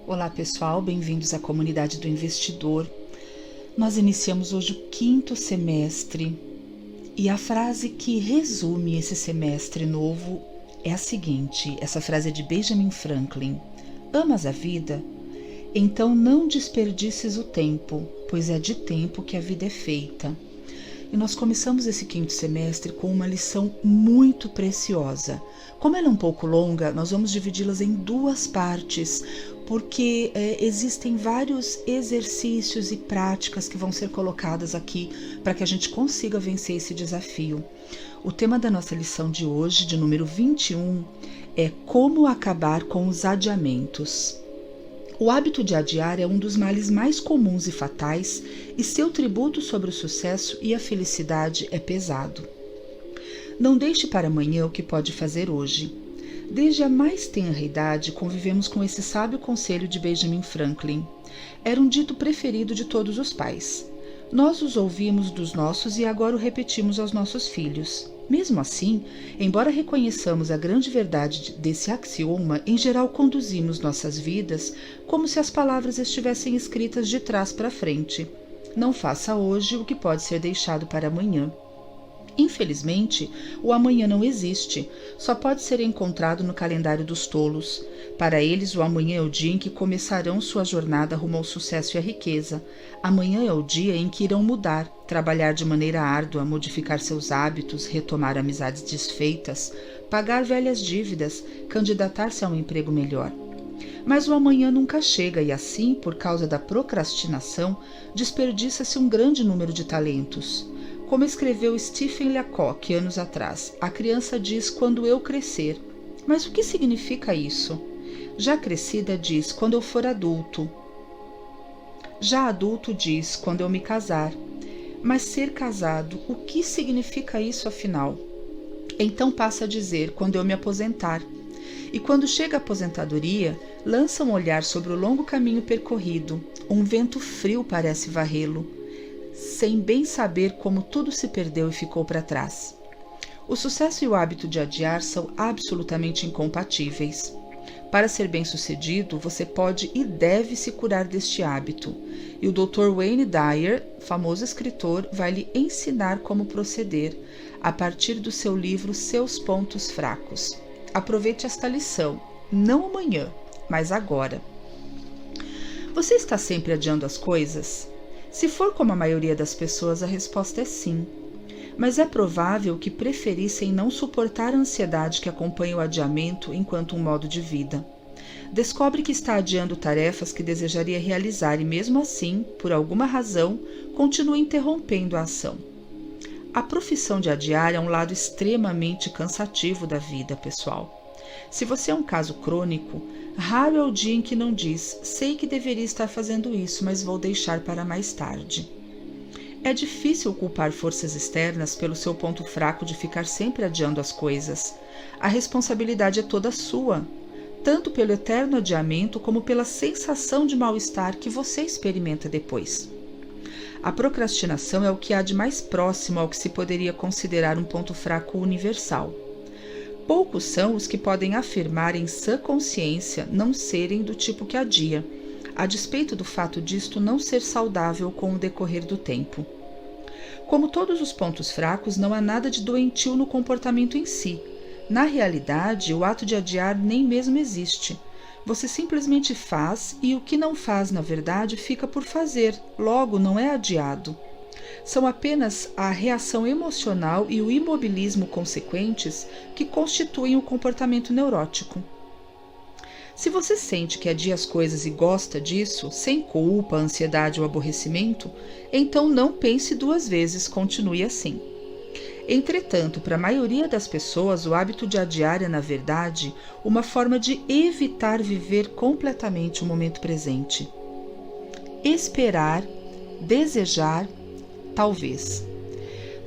Olá pessoal, bem-vindos à comunidade do investidor. Nós iniciamos hoje o 5º semestre e a frase que resume esse semestre novo é a seguinte, essa frase é de Benjamin Franklin: amas a vida? Então não desperdices o tempo, pois é de tempo que a vida é feita. E nós começamos esse 5º semestre com uma lição muito preciosa. Como ela é um pouco longa, nós vamos dividi-las em 2 partes, porque existem vários exercícios e práticas que vão ser colocadas aqui para que a gente consiga vencer esse desafio. O tema da nossa lição de hoje, de número 21, é como acabar com os adiamentos. O hábito de adiar é um dos males mais comuns e fatais, e seu tributo sobre o sucesso e a felicidade é pesado. Não deixe para amanhã o que pode fazer hoje. Desde a mais tenra idade, convivemos com esse sábio conselho de Benjamin Franklin. Era um dito preferido de todos os pais. Nós os ouvimos dos nossos e agora o repetimos aos nossos filhos. Mesmo assim, embora reconheçamos a grande verdade desse axioma, em geral conduzimos nossas vidas como se as palavras estivessem escritas de trás para frente. Não faça hoje o que pode ser deixado para amanhã. Infelizmente, o amanhã não existe, só pode ser encontrado no calendário dos tolos. Para eles, o amanhã é o dia em que começarão sua jornada rumo ao sucesso e à riqueza. Amanhã é o dia em que irão mudar, trabalhar de maneira árdua, modificar seus hábitos, retomar amizades desfeitas, pagar velhas dívidas, candidatar-se a um emprego melhor. Mas o amanhã nunca chega e assim, por causa da procrastinação, desperdiça-se um grande número de talentos. Como escreveu Stephen Leacock anos atrás, a criança diz quando eu crescer. Mas o que significa isso? Já crescida diz quando eu for adulto. Já adulto diz quando eu me casar. Mas ser casado, o que significa isso afinal? Então passa a dizer quando eu me aposentar. E quando chega a aposentadoria, lança um olhar sobre o longo caminho percorrido. Um vento frio parece varrê-lo, sem bem saber como tudo se perdeu e ficou para trás. O sucesso e o hábito de adiar são absolutamente incompatíveis. Para ser bem-sucedido, você pode e deve se curar deste hábito. E o Dr. Wayne Dyer, famoso escritor, vai lhe ensinar como proceder, a partir do seu livro Seus Pontos Fracos. Aproveite esta lição, não amanhã, mas agora. Você está sempre adiando as coisas? Se for como a maioria das pessoas, a resposta é sim. Mas é provável que preferissem não suportar a ansiedade que acompanha o adiamento enquanto um modo de vida. Descobre que está adiando tarefas que desejaria realizar e, mesmo assim, por alguma razão, continua interrompendo a ação. A profissão de adiar é um lado extremamente cansativo da vida, pessoal. Se você é um caso crônico, raro é o dia em que não diz: sei que deveria estar fazendo isso, mas vou deixar para mais tarde. É difícil culpar forças externas pelo seu ponto fraco de ficar sempre adiando as coisas. A responsabilidade é toda sua, tanto pelo eterno adiamento como pela sensação de mal-estar que você experimenta depois. A procrastinação é o que há de mais próximo ao que se poderia considerar um ponto fraco universal. Poucos são os que podem afirmar em sã consciência não serem do tipo que adia, a despeito do fato disto não ser saudável com o decorrer do tempo. Como todos os pontos fracos, não há nada de doentio no comportamento em si. Na realidade, o ato de adiar nem mesmo existe. Você simplesmente faz e o que não faz, na verdade, fica por fazer, logo não é adiado. São apenas a reação emocional e o imobilismo consequentes que constituem o comportamento neurótico. Se você sente que adia as coisas e gosta disso, sem culpa, ansiedade ou aborrecimento, então não pense 2 vezes, continue assim. Entretanto, para a maioria das pessoas, o hábito de adiar é, na verdade, uma forma de evitar viver completamente o momento presente. Esperar, desejar, talvez.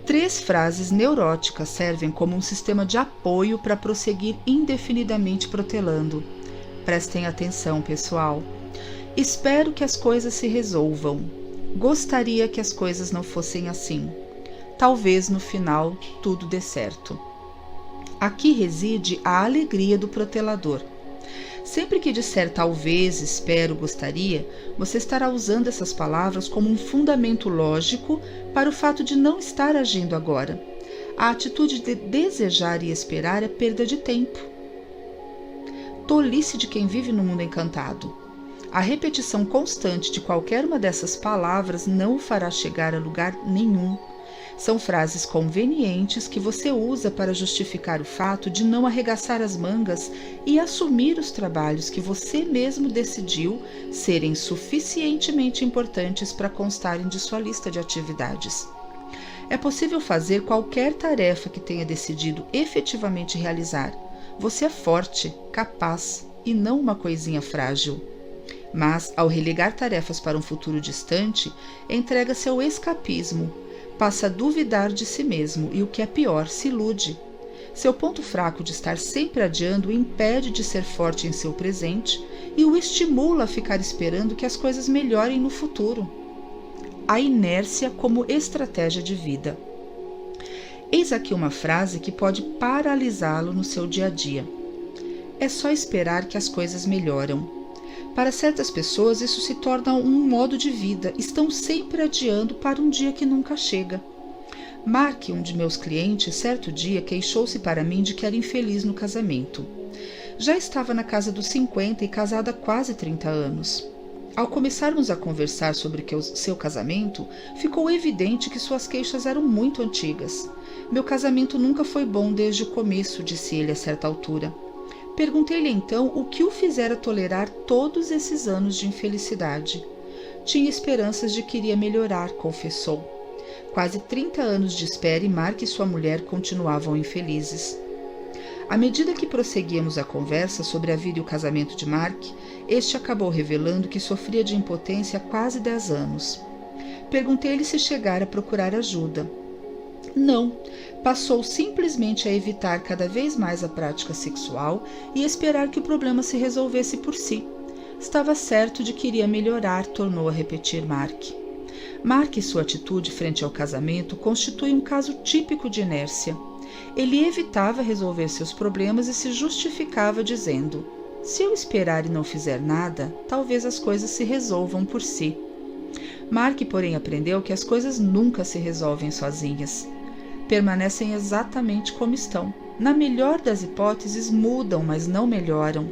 3 frases neuróticas servem como um sistema de apoio para prosseguir indefinidamente protelando. Prestem atenção, pessoal. Espero que as coisas se resolvam. Gostaria que as coisas não fossem assim. Talvez no final tudo dê certo. Aqui reside a alegria do protelador. Sempre que disser talvez, espero, gostaria, você estará usando essas palavras como um fundamento lógico para o fato de não estar agindo agora. A atitude de desejar e esperar é perda de tempo. Tolice de quem vive no mundo encantado. A repetição constante de qualquer uma dessas palavras não o fará chegar a lugar nenhum. São frases convenientes que você usa para justificar o fato de não arregaçar as mangas e assumir os trabalhos que você mesmo decidiu serem suficientemente importantes para constarem de sua lista de atividades. É possível fazer qualquer tarefa que tenha decidido efetivamente realizar. Você é forte, capaz e não uma coisinha frágil. Mas, ao relegar tarefas para um futuro distante, entrega-se ao escapismo, passa a duvidar de si mesmo e, o que é pior, se ilude. Seu ponto fraco de estar sempre adiando o impede de ser forte em seu presente e o estimula a ficar esperando que as coisas melhorem no futuro. A inércia como estratégia de vida. Eis aqui uma frase que pode paralisá-lo no seu dia a dia. É só esperar que as coisas melhoram. Para certas pessoas isso se torna um modo de vida, estão sempre adiando para um dia que nunca chega. Mark, um de meus clientes, certo dia queixou-se para mim de que era infeliz no casamento. Já estava na casa dos 50 e casada há quase 30 anos. Ao começarmos a conversar sobre seu casamento, ficou evidente que suas queixas eram muito antigas. Meu casamento nunca foi bom desde o começo, disse ele a certa altura. Perguntei-lhe então o que o fizera tolerar todos esses anos de infelicidade. Tinha esperanças de que iria melhorar, confessou. Quase 30 anos de espera e Mark e sua mulher continuavam infelizes. À medida que prosseguíamos a conversa sobre a vida e o casamento de Mark, este acabou revelando que sofria de impotência há quase 10 anos. Perguntei-lhe se chegara a procurar ajuda. Não, passou simplesmente a evitar cada vez mais a prática sexual e esperar que o problema se resolvesse por si. Estava certo de que iria melhorar, tornou a repetir Mark. Mark e sua atitude frente ao casamento constituem um caso típico de inércia. Ele evitava resolver seus problemas e se justificava dizendo: se eu esperar e não fizer nada, talvez as coisas se resolvam por si. Mark, porém, aprendeu que as coisas nunca se resolvem sozinhas. Permanecem exatamente como estão. Na melhor das hipóteses, mudam, mas não melhoram.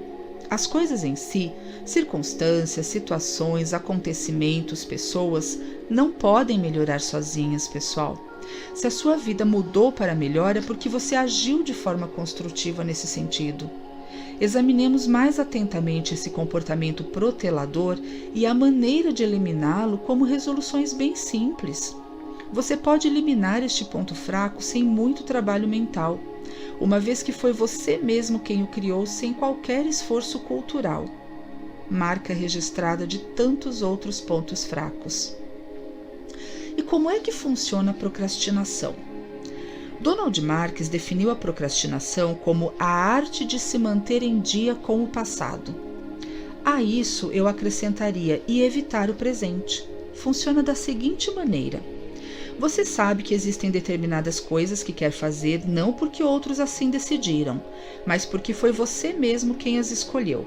As coisas em si, circunstâncias, situações, acontecimentos, pessoas, não podem melhorar sozinhas, pessoal. Se a sua vida mudou para melhor, é porque você agiu de forma construtiva nesse sentido. Examinemos mais atentamente esse comportamento protelador e a maneira de eliminá-lo como resoluções bem simples. Você pode eliminar este ponto fraco sem muito trabalho mental, uma vez que foi você mesmo quem o criou sem qualquer esforço cultural. Marca registrada de tantos outros pontos fracos. E como é que funciona a procrastinação? Donald Marques definiu a procrastinação como a arte de se manter em dia com o passado. A isso eu acrescentaria e evitar o presente. Funciona da seguinte maneira. Você sabe que existem determinadas coisas que quer fazer não porque outros assim decidiram, mas porque foi você mesmo quem as escolheu.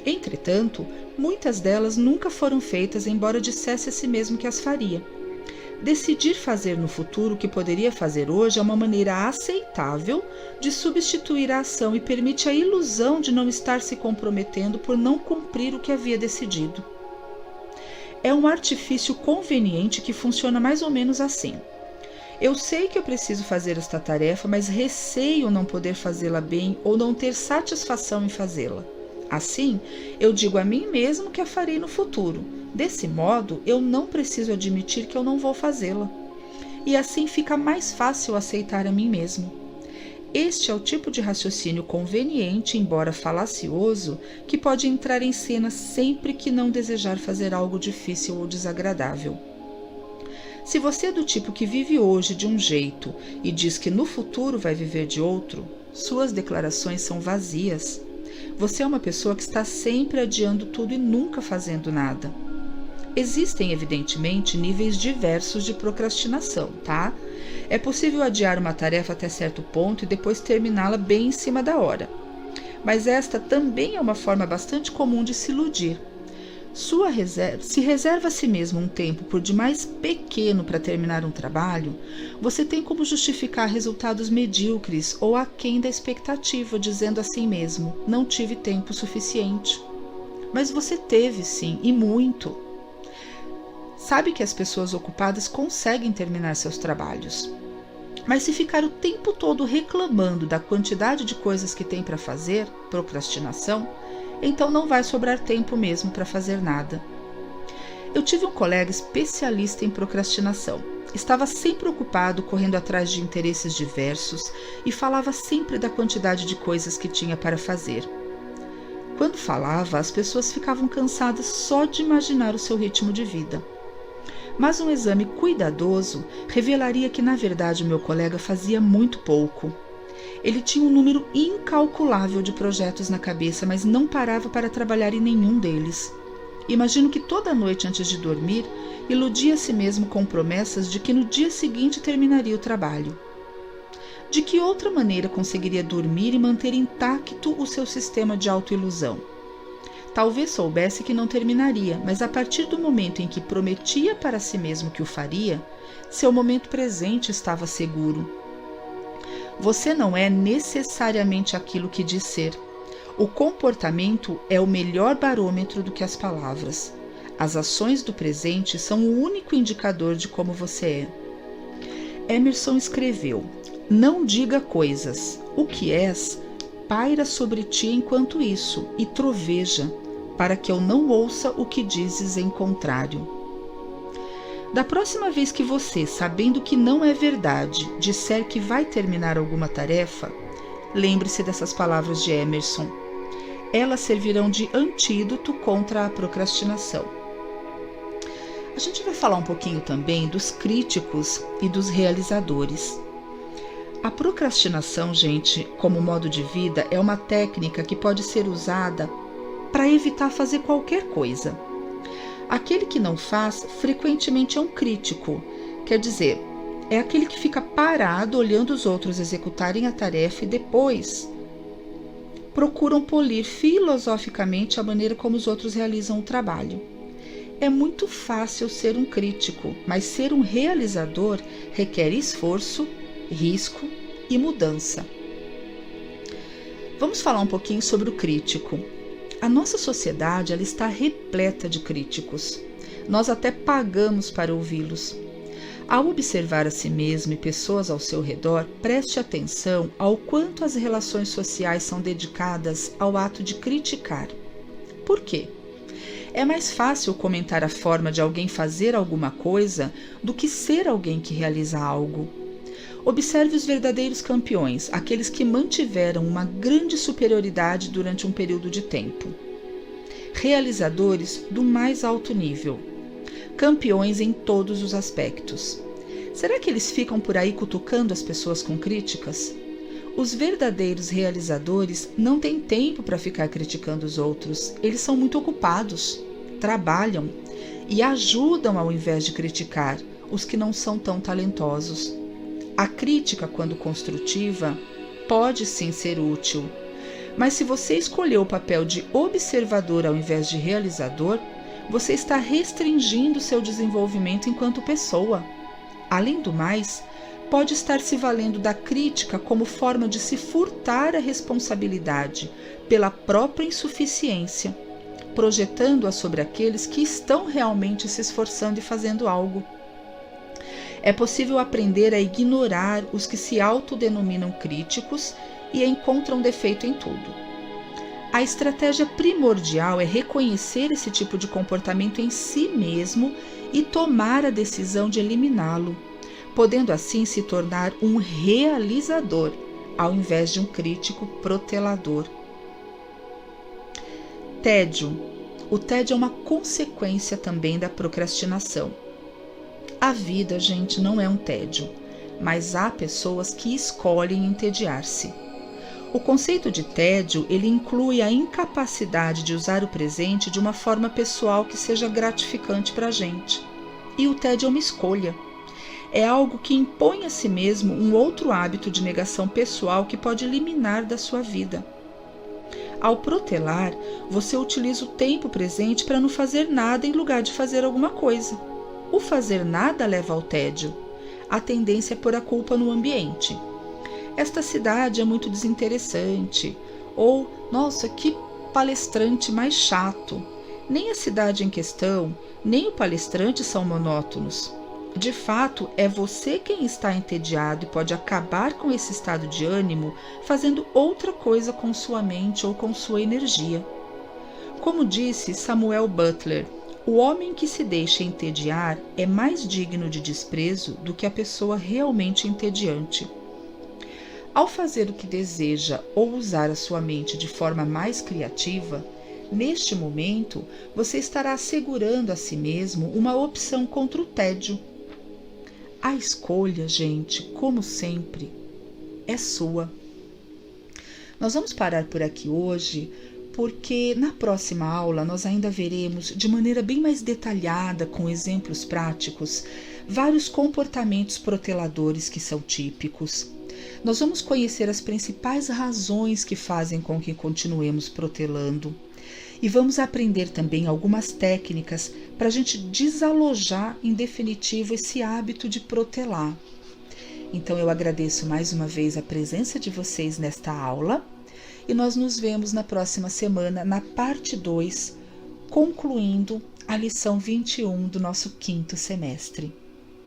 Entretanto, muitas delas nunca foram feitas, embora dissesse a si mesmo que as faria. Decidir fazer no futuro o que poderia fazer hoje é uma maneira aceitável de substituir a ação e permite a ilusão de não estar se comprometendo por não cumprir o que havia decidido. É um artifício conveniente que funciona mais ou menos assim. Eu sei que eu preciso fazer esta tarefa, mas receio não poder fazê-la bem ou não ter satisfação em fazê-la. Assim, eu digo a mim mesmo que a farei no futuro. Desse modo, eu não preciso admitir que eu não vou fazê-la. E assim fica mais fácil aceitar a mim mesmo. Este é o tipo de raciocínio conveniente, embora falacioso, que pode entrar em cena sempre que não desejar fazer algo difícil ou desagradável. Se você é do tipo que vive hoje de um jeito e diz que no futuro vai viver de outro, suas declarações são vazias. Você é uma pessoa que está sempre adiando tudo e nunca fazendo nada. Existem, evidentemente, níveis diversos de procrastinação, tá? É possível adiar uma tarefa até certo ponto e depois terminá-la bem em cima da hora. mas esta também é uma forma bastante comum de se iludir. Se reserva a si mesmo um tempo por demais pequeno para terminar um trabalho, você tem como justificar resultados medíocres ou aquém da expectativa, dizendo a si mesmo: não tive tempo suficiente. Mas você teve sim, e muito. Sabe que as pessoas ocupadas conseguem terminar seus trabalhos. Mas se ficar o tempo todo reclamando da quantidade de coisas que tem para fazer, procrastinação, então não vai sobrar tempo mesmo para fazer nada. Eu tive um colega especialista em procrastinação. Estava sempre ocupado correndo atrás de interesses diversos e falava sempre da quantidade de coisas que tinha para fazer. Quando falava, as pessoas ficavam cansadas só de imaginar o seu ritmo de vida. Mas um exame cuidadoso revelaria que, na verdade, o meu colega fazia muito pouco. Ele tinha um número incalculável de projetos na cabeça, mas não parava para trabalhar em nenhum deles. Imagino que toda noite antes de dormir, iludia a si mesmo com promessas de que no dia seguinte terminaria o trabalho. De que outra maneira conseguiria dormir e manter intacto o seu sistema de autoilusão? Talvez soubesse que não terminaria, mas a partir do momento em que prometia para si mesmo que o faria, seu momento presente estava seguro. Você não é necessariamente aquilo que diz ser. O comportamento é o melhor barômetro do que as palavras. As ações do presente são o único indicador de como você é. Emerson escreveu: não diga coisas. O que és, paira sobre ti enquanto isso, e troveja, para que eu não ouça o que dizes em contrário. Da próxima vez que você, sabendo que não é verdade, disser que vai terminar alguma tarefa, lembre-se dessas palavras de Emerson. Elas servirão de antídoto contra a procrastinação. A gente vai falar um pouquinho também dos críticos e dos realizadores. A procrastinação, gente, como modo de vida, é uma técnica que pode ser usada para evitar fazer qualquer coisa. Aquele que não faz, frequentemente é um crítico, quer dizer, é aquele que fica parado olhando os outros executarem a tarefa e depois procuram polir filosoficamente a maneira como os outros realizam o trabalho. É muito fácil ser um crítico, mas ser um realizador requer esforço, risco e mudança. Vamos falar um pouquinho sobre o crítico. A nossa sociedade ela está repleta de críticos. Nós até pagamos para ouvi-los. Ao observar a si mesmo e pessoas ao seu redor, preste atenção ao quanto as relações sociais são dedicadas ao ato de criticar. Por quê? É mais fácil comentar a forma de alguém fazer alguma coisa do que ser alguém que realiza algo. Observe os verdadeiros campeões, aqueles que mantiveram uma grande superioridade durante um período de tempo. Realizadores do mais alto nível. Campeões em todos os aspectos. Será que eles ficam por aí cutucando as pessoas com críticas? Os verdadeiros realizadores não têm tempo para ficar criticando os outros. Eles são muito ocupados, trabalham e ajudam ao invés de criticar os que não são tão talentosos. A crítica, quando construtiva, pode sim ser útil, mas se você escolher o papel de observador ao invés de realizador, você está restringindo seu desenvolvimento enquanto pessoa. Além do mais, pode estar se valendo da crítica como forma de se furtar a responsabilidade pela própria insuficiência, projetando-a sobre aqueles que estão realmente se esforçando e fazendo algo. É possível aprender a ignorar os que se autodenominam críticos e encontram defeito em tudo. A estratégia primordial é reconhecer esse tipo de comportamento em si mesmo e tomar a decisão de eliminá-lo, podendo assim se tornar um realizador, ao invés de um crítico protelador. Tédio. O tédio é uma consequência também da procrastinação. A vida, gente, não é um tédio, mas há pessoas que escolhem entediar-se. O conceito de tédio, ele inclui a incapacidade de usar o presente de uma forma pessoal que seja gratificante para a gente. E o tédio é uma escolha. É algo que impõe a si mesmo um outro hábito de negação pessoal que pode eliminar da sua vida. Ao protelar, você utiliza o tempo presente para não fazer nada em lugar de fazer alguma coisa. O fazer nada leva ao tédio. A tendência é pôr a culpa no ambiente. Esta cidade é muito desinteressante. Ou, nossa, que palestrante mais chato. Nem a cidade em questão, nem o palestrante são monótonos. De fato, é você quem está entediado e pode acabar com esse estado de ânimo fazendo outra coisa com sua mente ou com sua energia. Como disse Samuel Butler, o homem que se deixa entediar é mais digno de desprezo do que a pessoa realmente entediante. Ao fazer o que deseja ou usar a sua mente de forma mais criativa, neste momento você estará assegurando a si mesmo uma opção contra o tédio. A escolha, gente, como sempre, é sua. Nós vamos parar por aqui hoje, porque na próxima aula nós ainda veremos de maneira bem mais detalhada, com exemplos práticos, vários comportamentos proteladores que são típicos. Nós vamos conhecer as principais razões que fazem com que continuemos protelando. E vamos aprender também algumas técnicas para a gente desalojar em definitivo esse hábito de protelar. Então eu agradeço mais uma vez a presença de vocês nesta aula e nós nos vemos na próxima semana na parte 2, concluindo a lição 21 do nosso 5º semestre.